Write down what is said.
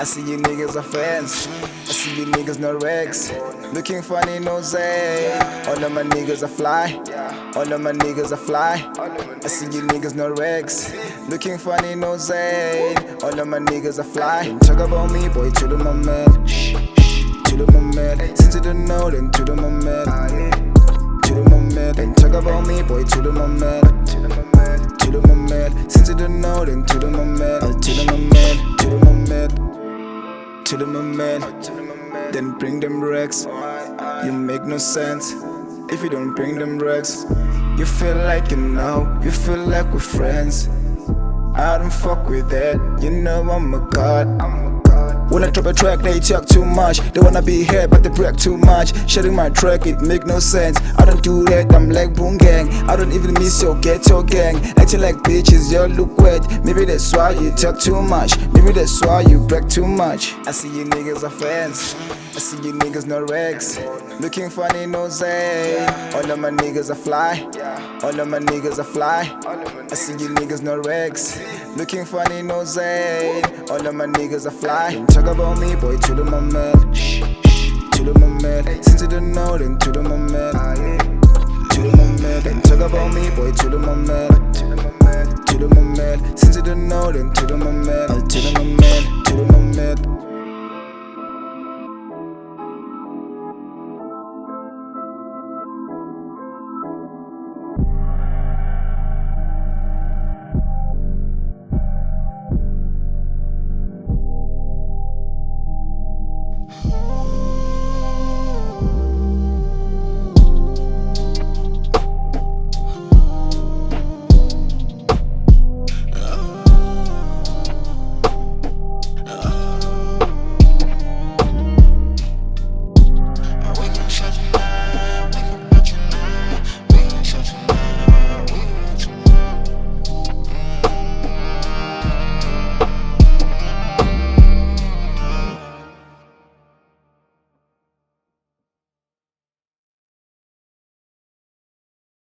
I see you niggas are fans. I see you niggas no regs. Looking funny, no Zay. All of my niggas are fly. All of my niggas are fly. I see you niggas no regs. Looking funny, no Zay. All of my niggas are fly. Don't talk about me, boy, to the moment. To the moment. Since you don't know, then to the moment. To the moment. Don't talk about me, boy, to the moment. To the moment. Since you don't know, then to the moment. To the moment. To the moment. To the moment. Then bring them regs. You make no sense if you don't bring them regs. You feel like you know, you feel like we're friends. I don't fuck with that, you know I'm a god. When I drop a track, they talk too much. They wanna be here, but they break too much. Sharing my track, it make no sense. I don't do that, I'm like Boom Gang. I don't even miss your ghetto gang. Acting like bitches, you look wet. Maybe that's why you talk too much. Maybe that's why you break too much. I see you niggas are fans. I see you niggas no regs. Looking funny, no Zay. All of my niggas are fly. All of my niggas are fly. I see you niggas no regs. Looking funny, no Zay. All of my niggas are fly. Don't talk about me, boy, to the moment. To the moment. Since you don't know, then to the moment. To the moment. Don't talk about me, boy, to the moment. To the moment. Since you don't know, then to the moment. To the moment.